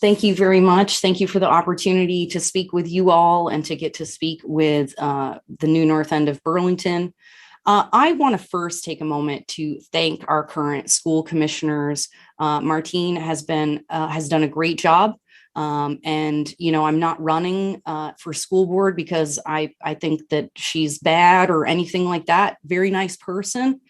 Thank you very much. Thank you for the opportunity to speak with you all and to get to speak with the new North End of Burlington. I want to first take a moment to thank our current school commissioners. Martine has done a great job. And I'm not running for school board because I think that she's bad or anything like that. Very nice person.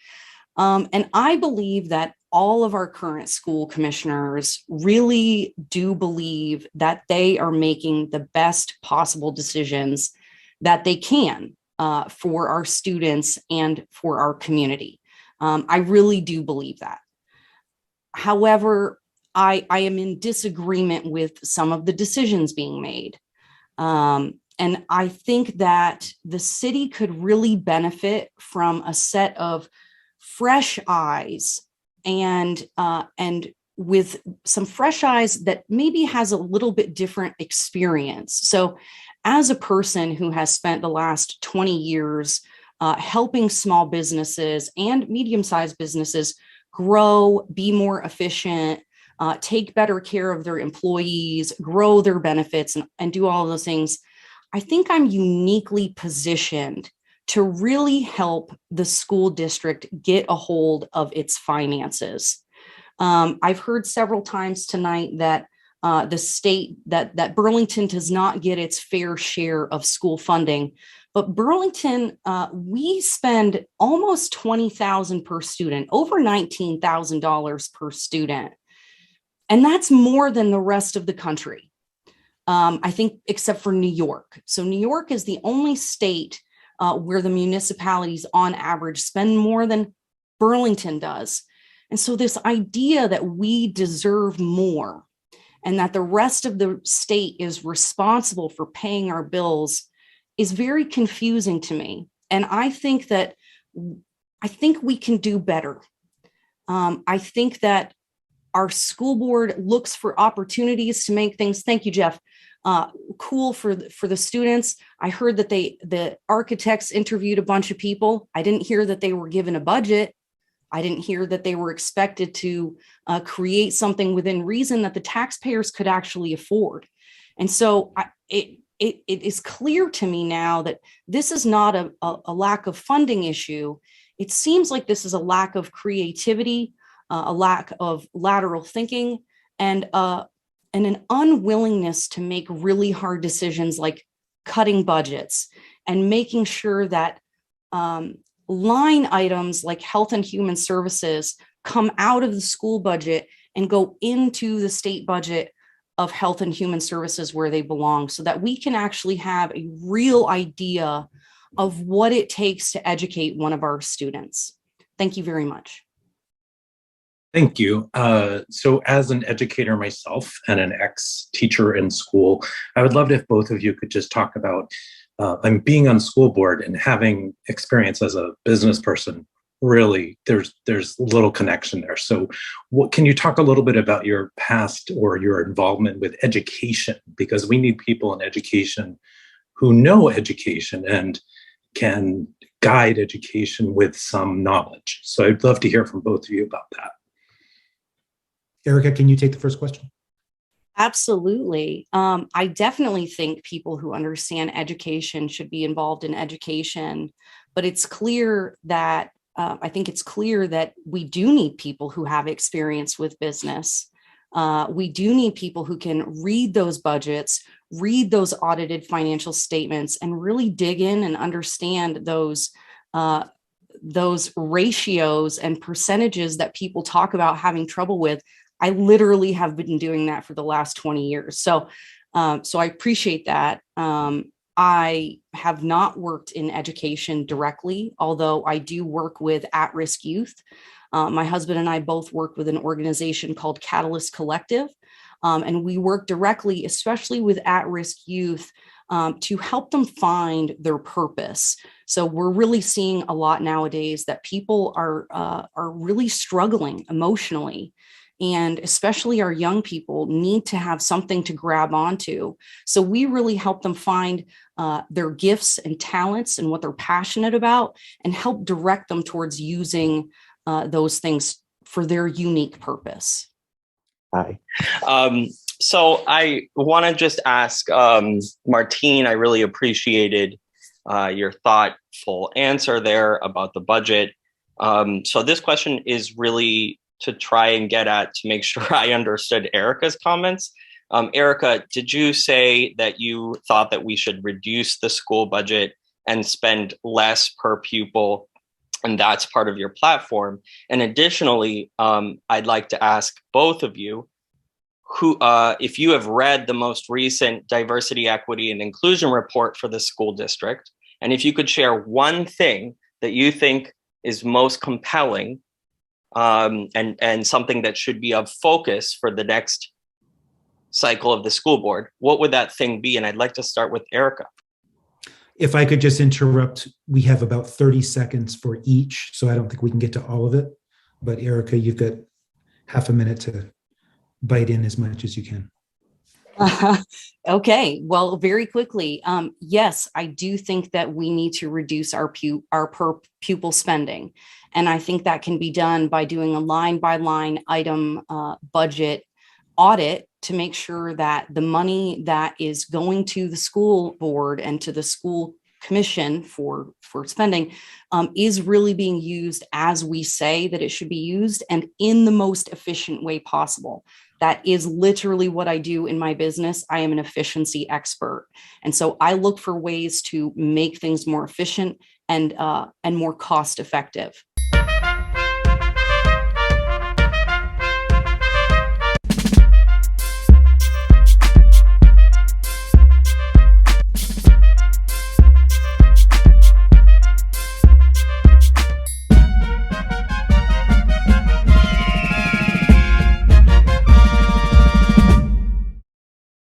And I believe that all of our current school commissioners really do believe that they are making the best possible decisions that they can for our students and for our community. I really do believe that. However, I am in disagreement with some of the decisions being made. And I think that the city could really benefit from a set of fresh eyes and with some fresh eyes that maybe has a little bit different experience. So as a person who has spent the last 20 years helping small businesses and medium-sized businesses grow, be more efficient, take better care of their employees, grow their benefits, and do all of those things, I think I'm uniquely positioned to really help the school district get a hold of its finances. I've heard several times tonight that the state, that Burlington does not get its fair share of school funding. But Burlington, we spend almost $20,000 per student, over $19,000 per student. And that's more than the rest of the country. I think, except for New York. So New York is the only state where the municipalities on average spend more than Burlington does. And so this idea that we deserve more and that the rest of the state is responsible for paying our bills is very confusing to me. And I think we can do better. I think that our school board looks for opportunities to make things, thank you, Jeff, cool for the students. I heard that the architects interviewed a bunch of people. I didn't hear that they were given a budget. I didn't hear that they were expected to create something within reason that the taxpayers could actually afford. And so it is clear to me now that this is not a lack of funding issue. It seems like this is a lack of creativity, a lack of lateral thinking, and an unwillingness to make really hard decisions like cutting budgets and making sure that line items like health and human services come out of the school budget and go into the state budget of health and human services where they belong, so that we can actually have a real idea of what it takes to educate one of our students. Thank you very much. Thank you. So as an educator myself and an ex-teacher in school, I would love it if both of you could just talk about I'm being on school board and having experience as a business person. Really, there's little connection there. So what can you talk a little bit about your past or your involvement with education? Because we need people in education who know education and can guide education with some knowledge. So I'd love to hear from both of you about that. Ericka, can you take the first question? Absolutely. I definitely think people who understand education should be involved in education, but it's clear that I think it's clear that we do need people who have experience with business. We do need people who can read those budgets, read those audited financial statements, and really dig in and understand those ratios and percentages that people talk about having trouble with. I literally have been doing that for the last 20 years. So I appreciate that. I have not worked in education directly, although I do work with at-risk youth. My husband and I both work with an organization called Catalyst Collective, and we work directly, especially with at-risk youth, to help them find their purpose. So we're really seeing a lot nowadays that people are really struggling emotionally. And especially our young people need to have something to grab onto. So we really help them find their gifts and talents and what they're passionate about, and help direct them towards using those things for their unique purpose. Hi. So I want to just ask Martine, I really appreciated your thoughtful answer there about the budget. So this question is really to try and get at to make sure I understood Ericka's comments. Ericka, did you say that you thought that we should reduce the school budget and spend less per pupil, and that's part of your platform? And additionally, I'd like to ask both of you, who, if you have read the most recent diversity, equity, and inclusion report for the school district, and if you could share one thing that you think is most compelling and something that should be of focus for the next cycle of the school board, what would that thing be? And I'd like to start with Ericka. If I could just interrupt, we have about 30 seconds for each, so I don't think we can get to all of it. But Ericka, you've got half a minute to bite in as much as you can. Okay, well, very quickly, yes, I do think that we need to reduce our per pupil spending. And I think that can be done by doing a line by line item budget audit to make sure that the money that is going to the school board and to the school commission for spending is really being used as we say that it should be used and in the most efficient way possible. That is literally what I do in my business. I am an efficiency expert. And so I look for ways to make things more efficient and more cost effective.